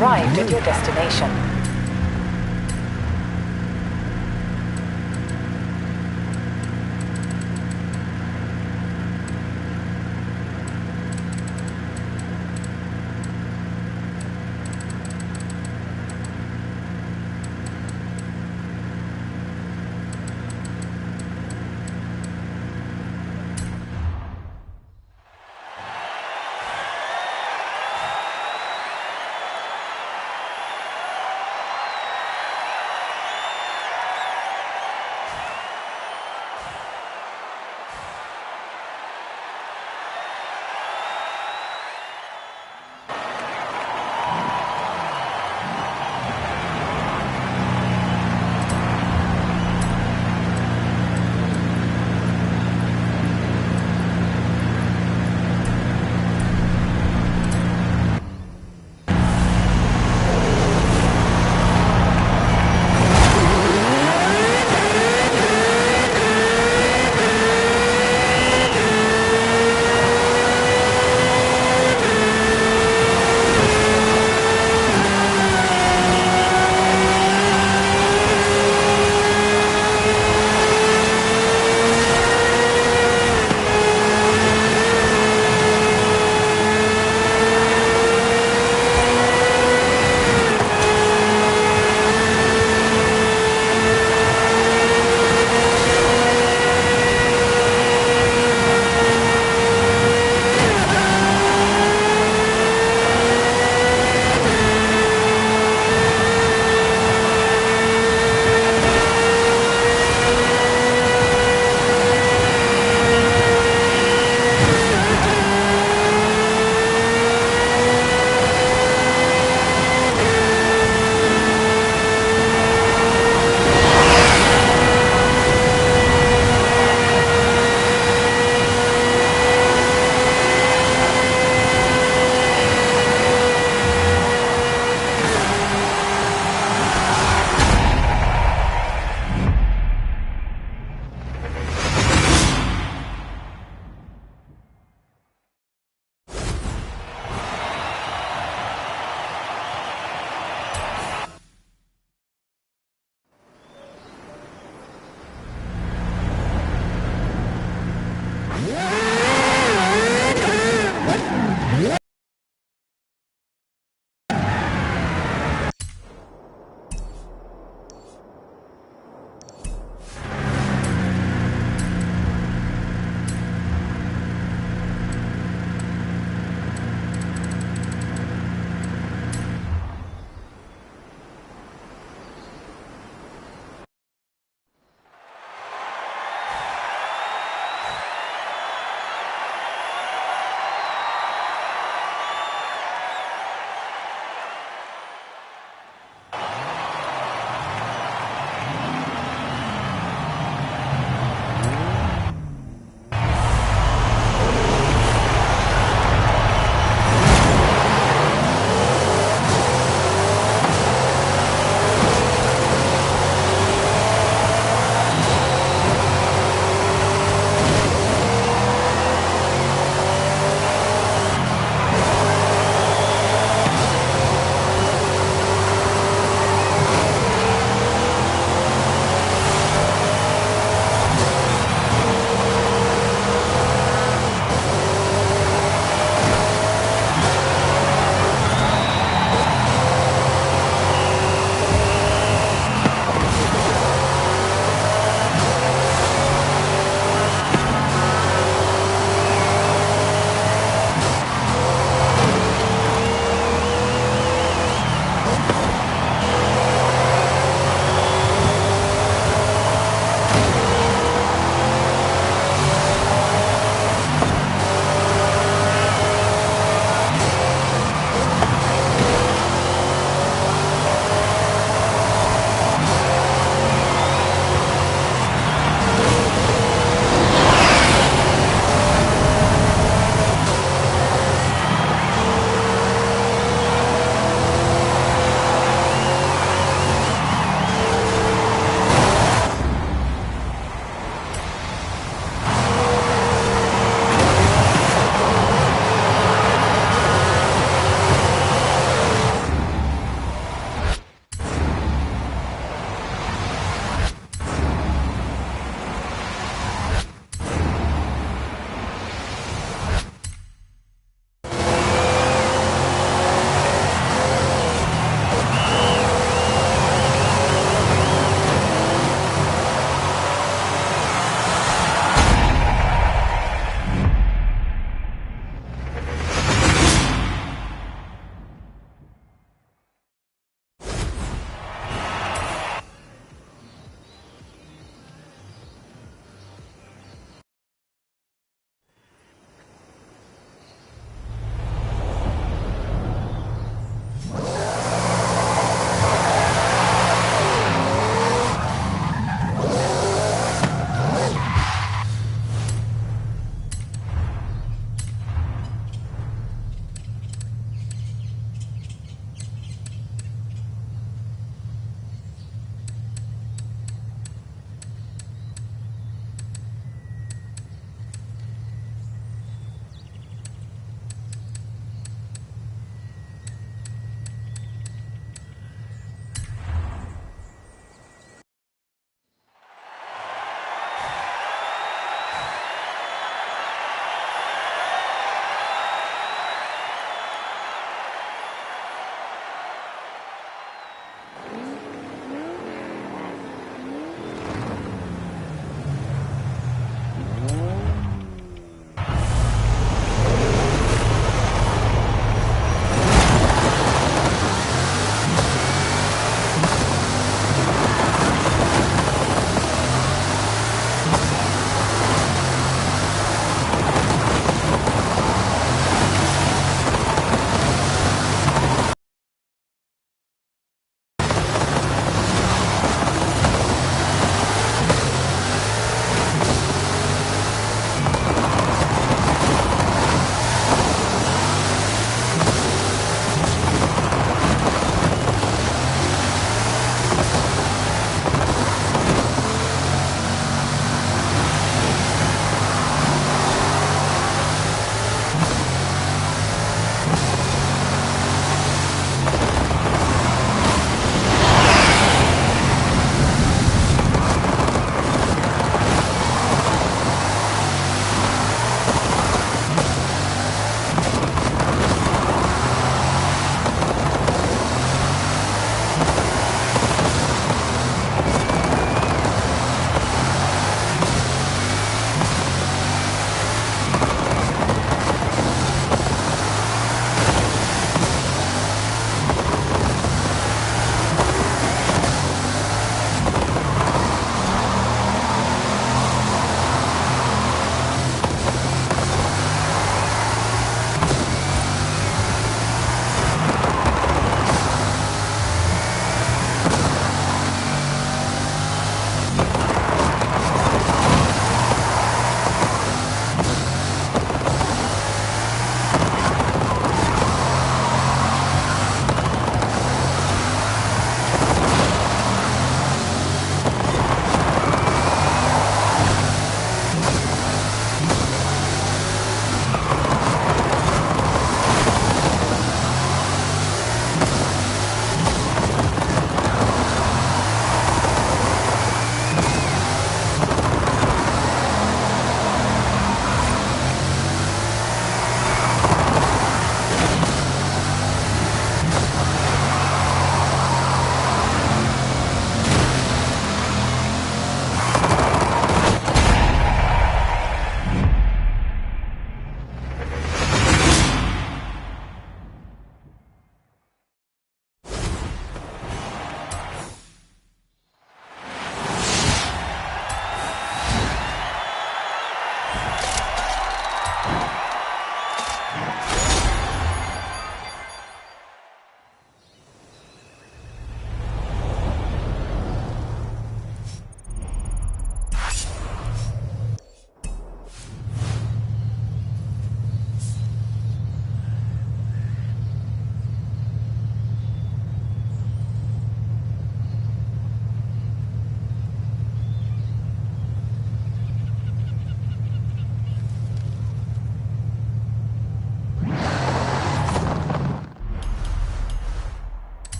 arrived at your destination.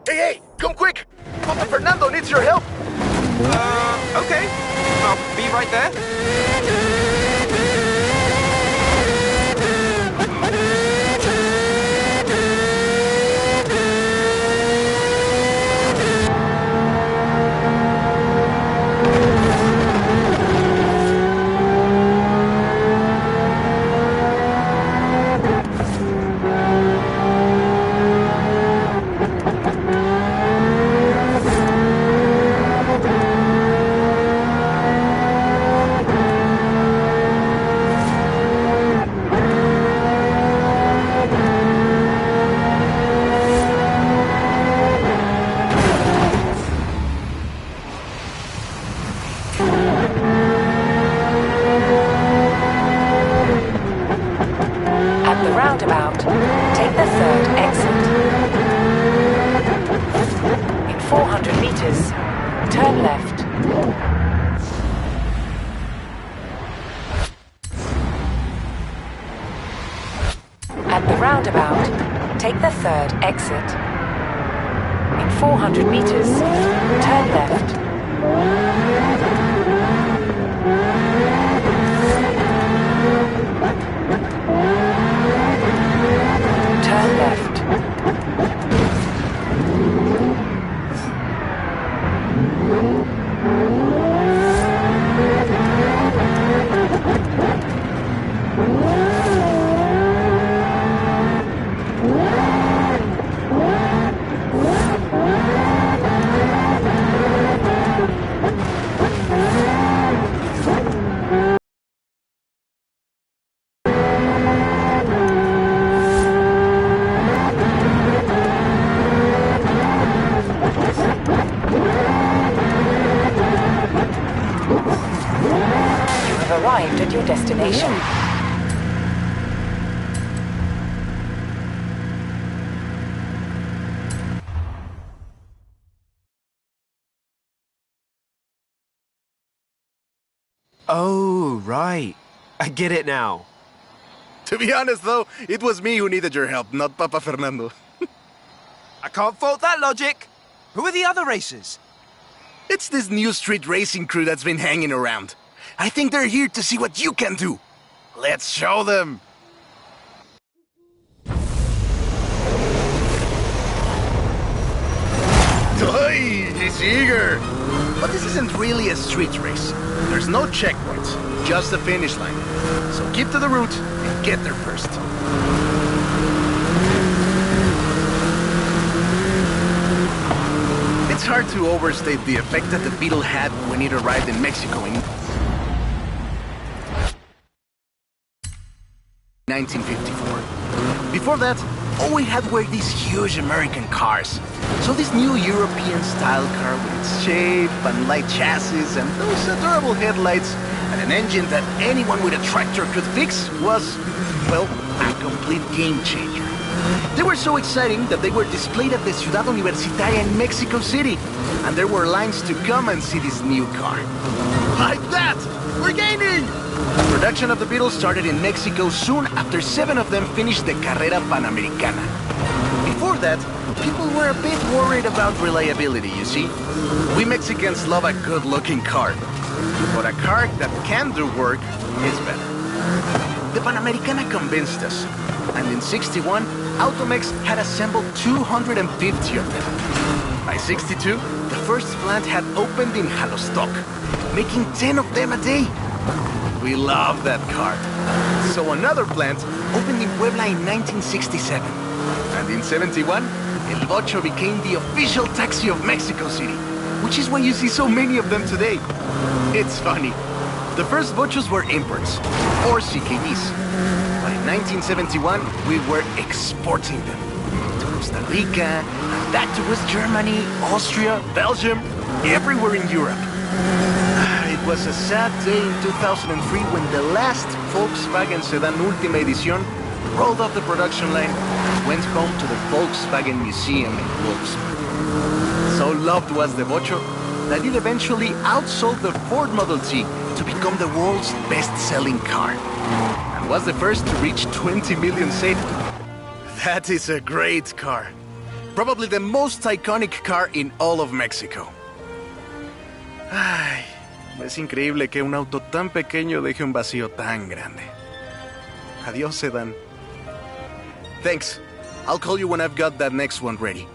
Hey, come quick! Papa Fernando needs your help! Okay. I'll be right there. At the roundabout, take the third exit. In 400 meters, turn left. At the roundabout, take the third exit. In 400 meters, turn left. Turn left. Arrived at your destination. Oh, right. I get it now. To be honest, though, it was me who needed your help, not Papa Fernando. I can't fault that logic. Who are the other racers? It's this new street racing crew that's been hanging around. I think they're here to see what you can do. Let's show them. Toy, he's eager. But this isn't really a street race. There's no checkpoints, just a finish line. So keep to the route and get there first. It's hard to overstate the effect that the Beetle had when it arrived in Mexico in 1954. Before that, all we had were these huge American cars. So this new European-style car with its shape and light chassis and those adorable headlights and an engine that anyone with a tractor could fix was, well, a complete game changer. They were so exciting that they were displayed at the Ciudad Universitaria in Mexico City, and there were lines to come and see this new car. Like that! We're gaining! Production of the Beetle started in Mexico soon after 7 of them finished the Carrera Panamericana. Before that, people were a bit worried about reliability, you see. We Mexicans love a good-looking car, but a car that can do work is better. The Panamericana convinced us, and in '61, Automex had assembled 250 of them. By '62, the first plant had opened in Jalostoc, making 10 of them a day. We love that car. So another plant opened in Puebla in 1967. And in '71, El Bocho became the official taxi of Mexico City, which is why you see so many of them today. It's funny. The first Bochos were imports, or CKDs. But in 1971, we were exporting them to Costa Rica, and back to West Germany, Austria, Belgium, everywhere in Europe. It was a sad day in 2003 when the last Volkswagen sedan Última Edición rolled off the production line and went home to the Volkswagen Museum in Wolfsburg. So loved was the Bocho that it eventually outsold the Ford Model T to become the world's best-selling car, and was the first to reach 20 million safely. That is a great car. Probably the most iconic car in all of Mexico. Ay, es increíble que un auto tan pequeño deje un vacío tan grande. Adiós, sedan. Thanks. I'll call you when I've got that next one ready.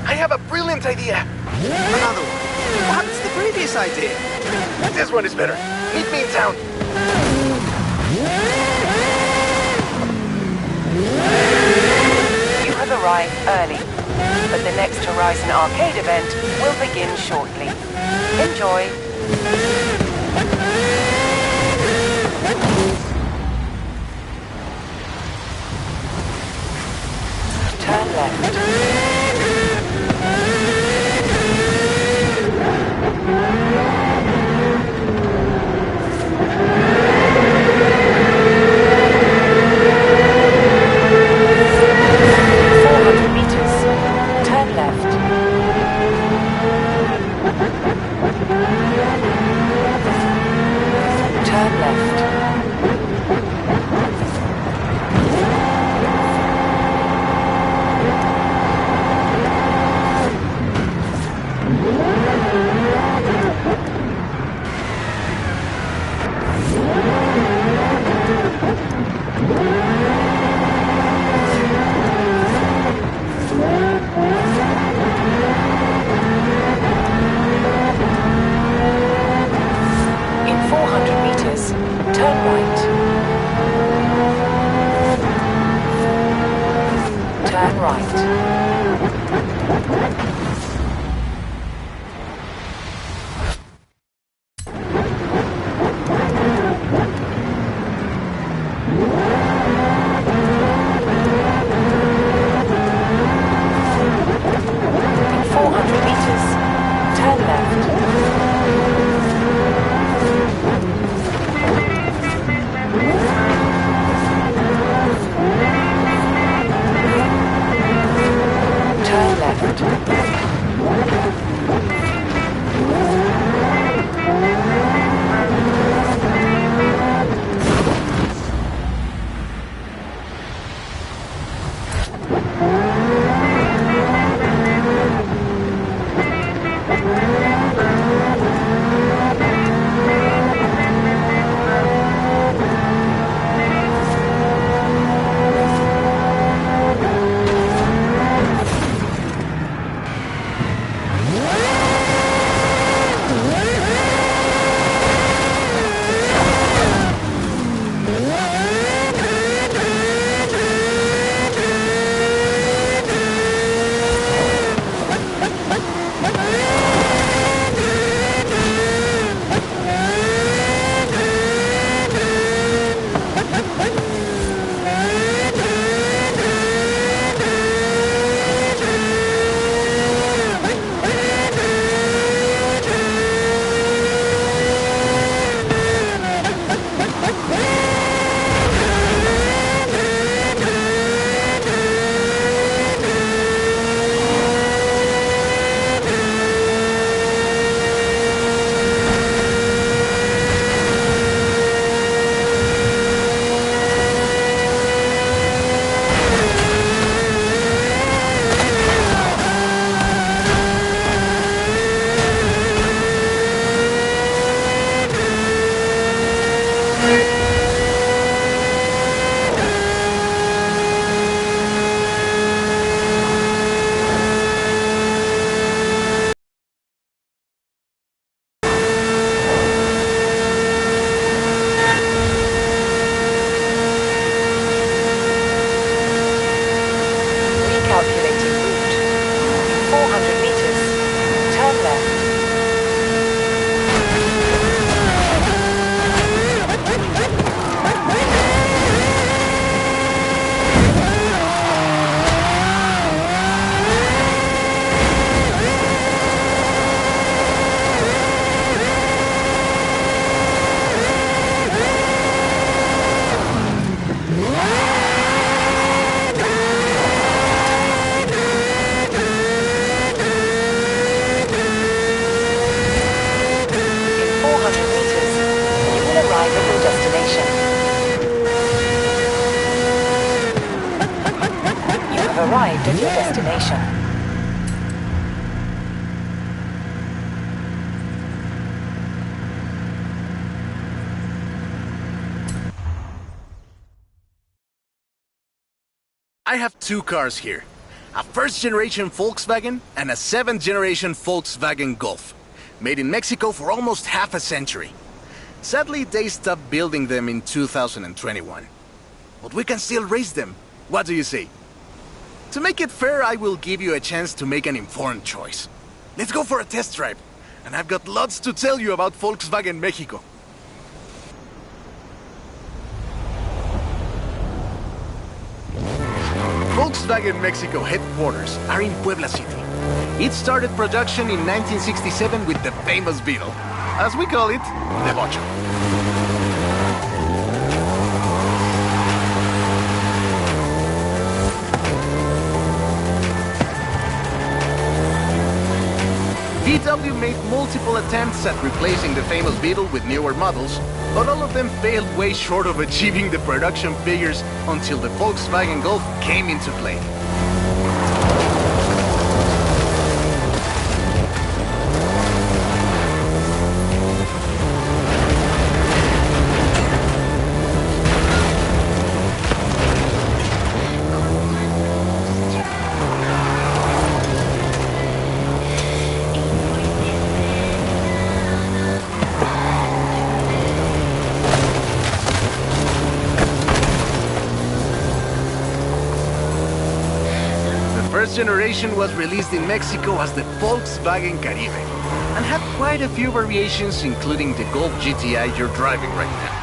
I have a brilliant idea. Another one. What happened to the previous idea? This one is better. Meet me in town. You have arrived early, but the next Horizon arcade event will begin shortly. Enjoy. Turn left. at your destination. I have two cars here. A first-generation Volkswagen and a seventh-generation Volkswagen Golf. Made in Mexico for almost half a century. Sadly, they stopped building them in 2021. But we can still race them. What do you say? To make it fair, I will give you a chance to make an informed choice. Let's go for a test drive. And I've got lots to tell you about Volkswagen Mexico. Volkswagen Mexico headquarters are in Puebla City. It started production in 1967 with the famous Beetle. As we call it, the Bocho. VW made multiple attempts at replacing the famous Beetle with newer models, but all of them failed way short of achieving the production figures until the Volkswagen Golf came into play. First generation was released in Mexico as the Volkswagen Caribe and had quite a few variations, including the Golf GTI you're driving right now.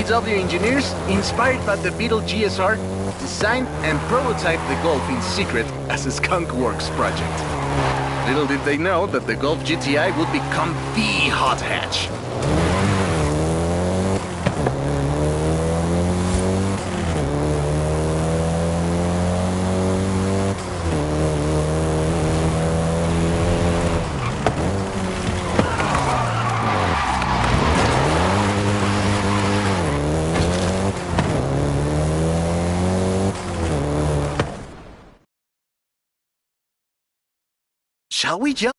VW engineers, inspired by the Beetle GSR, designed and prototyped the Golf in secret as a Skunk Works project. Little did they know that the Golf GTI would become the hot hatch. Shall we jump?